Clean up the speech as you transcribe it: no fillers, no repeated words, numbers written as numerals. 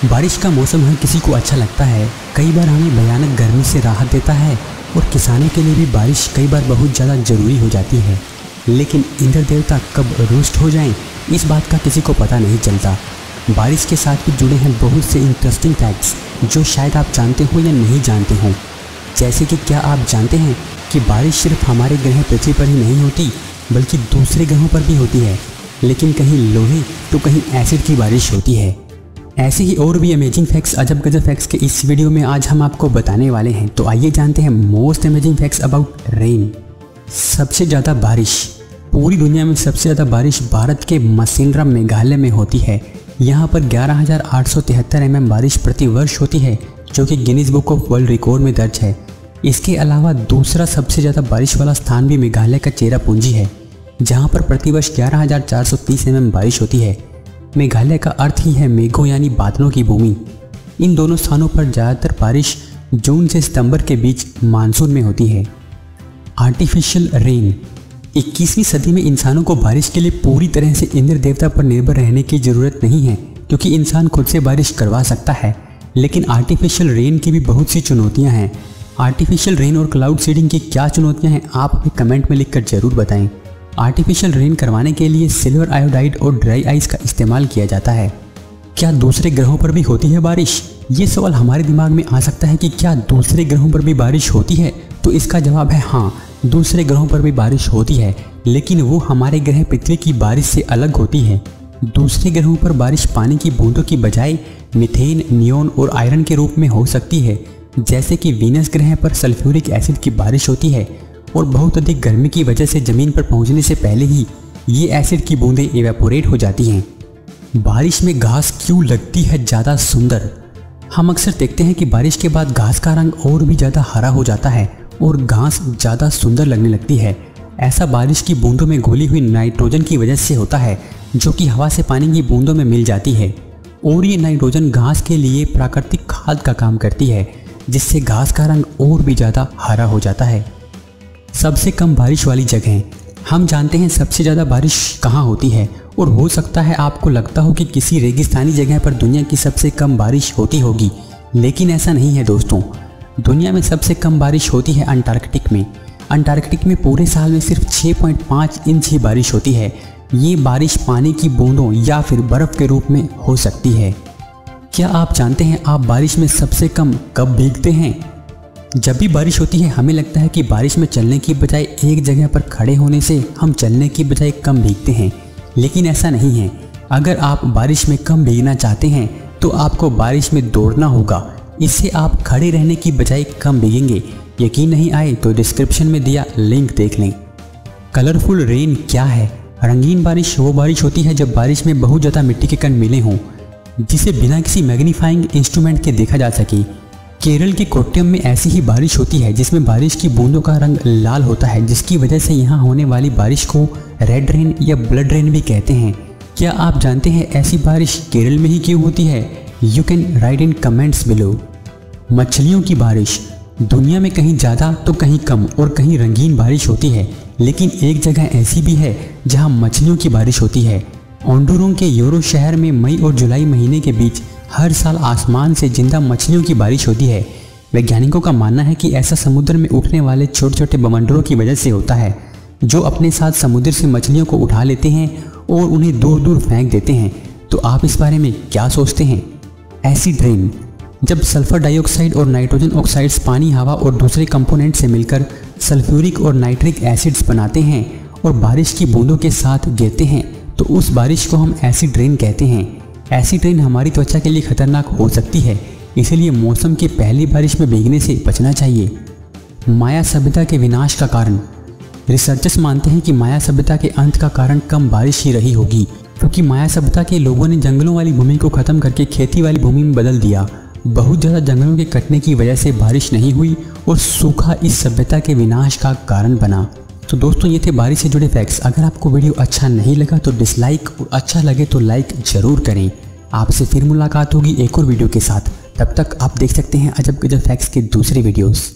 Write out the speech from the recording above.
बारिश का मौसम हर किसी को अच्छा लगता है। कई बार हमें भयानक गर्मी से राहत देता है और किसानों के लिए भी बारिश कई बार बहुत ज़्यादा ज़रूरी हो जाती है। लेकिन इंद्र देवता कब रुष्ट हो जाएं, इस बात का किसी को पता नहीं चलता। बारिश के साथ भी जुड़े हैं बहुत से इंटरेस्टिंग फैक्ट्स जो शायद आप जानते हो या नहीं जानते हो। जैसे कि क्या आप जानते हैं कि बारिश सिर्फ हमारे ग्रह पृथ्वी पर ही नहीं होती बल्कि दूसरे ग्रहों पर भी होती है, लेकिन कहीं लोहे तो कहीं एसिड की बारिश होती है। ऐसे ही और भी अमेजिंग फैक्ट्स, अजब गजब फैक्ट्स के इस वीडियो में आज हम आपको बताने वाले हैं। तो आइए जानते हैं most amazing facts about rain. सबसे ज़्यादा बारिश, पूरी दुनिया में सबसे ज़्यादा बारिश भारत के मसेंड्रा मेघालय में होती है। यहाँ पर 11,873 mm बारिश प्रति वर्ष होती है, जो कि Guinness book of world record में दर्ज है। इसके अलावा दूसरा सबसे ज़्यादा बारिश वाला स्थान भी मेघालय का चेरापूंजी है, जहाँ पर प्रतिवर्ष 11,430 mm बारिश होती है। मेघालय का अर्थ ही है मेघों यानी बादलों की भूमि। इन दोनों स्थानों पर ज़्यादातर बारिश जून से सितंबर के बीच मानसून में होती है। Artificial rain. 21वीं सदी में इंसानों को बारिश के लिए पूरी तरह से इंद्र देवता पर निर्भर रहने की ज़रूरत नहीं है, क्योंकि इंसान खुद से बारिश करवा सकता है। लेकिन आर्टिफिशियल रेन की भी बहुत सी चुनौतियाँ हैं। आर्टिफिशियल रेन और क्लाउड सीडिंग की क्या चुनौतियाँ हैं, आप हमें कमेंट में लिखकर ज़रूर बताएं। आर्टिफिशियल रेन करवाने के लिए सिल्वर आयोडाइड और ड्राई आइस का इस्तेमाल किया जाता है। क्या दूसरे ग्रहों पर भी होती है बारिश? ये सवाल हमारे दिमाग में आ सकता है कि क्या दूसरे ग्रहों पर भी बारिश होती है? तो इसका जवाब है हाँ, दूसरे ग्रहों पर भी बारिश होती है, लेकिन वो हमारे ग्रह पृथ्वी की बारिश से अलग होती है। दूसरे ग्रहों पर बारिश पानी की बूंदों की बजाय मीथेन, नियोन और आयरन के रूप में हो सकती है। जैसे कि वीनस ग्रह पर सल्फ्यूरिक एसिड की बारिश होती है और बहुत अधिक गर्मी की वजह से ज़मीन पर पहुंचने से पहले ही ये एसिड की बूंदें इवेपोरेट हो जाती हैं। बारिश में घास क्यों लगती है ज़्यादा सुंदर? हम अक्सर देखते हैं कि बारिश के बाद घास का रंग और भी ज़्यादा हरा हो जाता है और घास ज़्यादा सुंदर लगने लगती है। ऐसा बारिश की बूंदों में घुली हुई नाइट्रोजन की वजह से होता है, जो कि हवा से पानी की बूंदों में मिल जाती है और ये नाइट्रोजन घास के लिए प्राकृतिक खाद का काम करती है, जिससे घास का रंग और भी ज़्यादा हरा हो जाता है। सबसे कम बारिश वाली जगह। हम जानते हैं सबसे ज़्यादा बारिश कहाँ होती है, और हो सकता है आपको लगता हो कि किसी रेगिस्तानी जगह पर दुनिया की सबसे कम बारिश होती होगी, लेकिन ऐसा नहीं है दोस्तों। दुनिया में सबसे कम बारिश होती है अंटार्कटिक में। अंटार्कटिक में पूरे साल में सिर्फ 6.5 इंच ही बारिश होती है। ये बारिश पानी की बूंदों या फिर बर्फ़ के रूप में हो सकती है। क्या आप जानते हैं आप बारिश में सबसे कम कब भीगते हैं? जब भी बारिश होती है हमें लगता है कि बारिश में चलने की बजाय एक जगह पर खड़े होने से हम चलने की बजाय कम भीगते हैं, लेकिन ऐसा नहीं है। अगर आप बारिश में कम भीगना चाहते हैं तो आपको बारिश में दौड़ना होगा। इससे आप खड़े रहने की बजाय कम भीगेंगे। यकीन नहीं आए तो डिस्क्रिप्शन में दिया लिंक देख लें। कलरफुल रेन क्या है? रंगीन बारिश वो बारिश होती है जब बारिश में बहुत ज़्यादा मिट्टी के कण मिले हों, जिसे बिना किसी मैग्नीफाइंग इंस्ट्रूमेंट के देखा जा सके। केरल के कोट्टयम में ऐसी ही बारिश होती है, जिसमें बारिश की बूंदों का रंग लाल होता है, जिसकी वजह से यहाँ होने वाली बारिश को रेड रेन या ब्लड रेन भी कहते हैं। क्या आप जानते हैं ऐसी बारिश केरल में ही क्यों होती है? You can write in comments below. मछलियों की बारिश। दुनिया में कहीं ज़्यादा तो कहीं कम और कहीं रंगीन बारिश होती है, लेकिन एक जगह ऐसी भी है जहाँ मछलियों की बारिश होती है। ओंडुरों के योरो शहर में मई और जुलाई महीने के बीच हर साल आसमान से जिंदा मछलियों की बारिश होती है। वैज्ञानिकों का मानना है कि ऐसा समुद्र में उठने वाले छोटे छोटे बवंडरों की वजह से होता है, जो अपने साथ समुद्र से मछलियों को उठा लेते हैं और उन्हें दूर दूर फेंक देते हैं। तो आप इस बारे में क्या सोचते हैं? Acid rain. जब सल्फर डाइऑक्साइड और नाइट्रोजन ऑक्साइड्स पानी, हवा और दूसरे कंपोनेंट से मिलकर सल्फ्यूरिक और नाइट्रिक एसिड्स बनाते हैं और बारिश की बूंदों के साथ गिरते हैं, तो उस बारिश को हम एसिड रेन कहते हैं। एसिड रेन हमारी त्वचा के लिए खतरनाक हो सकती है, इसलिए मौसम की पहली बारिश में भीगने से बचना चाहिए। माया सभ्यता के विनाश का कारण। रिसर्चर्स मानते हैं कि माया सभ्यता के अंत का कारण कम बारिश ही रही होगी, क्योंकि माया सभ्यता के लोगों ने जंगलों वाली भूमि को खत्म करके खेती वाली भूमि में बदल दिया। बहुत ज़्यादा जंगलों के कटने की वजह से बारिश नहीं हुई और सूखा इस सभ्यता के विनाश का कारण बना। तो दोस्तों, ये थे बारिश से जुड़े फैक्ट्स। अगर आपको वीडियो अच्छा नहीं लगा तो डिसलाइक, और अच्छा लगे तो लाइक ज़रूर करें। आपसे फिर मुलाकात होगी एक और वीडियो के साथ। तब तक आप देख सकते हैं अजब गजब फैक्ट्स के दूसरे वीडियोस।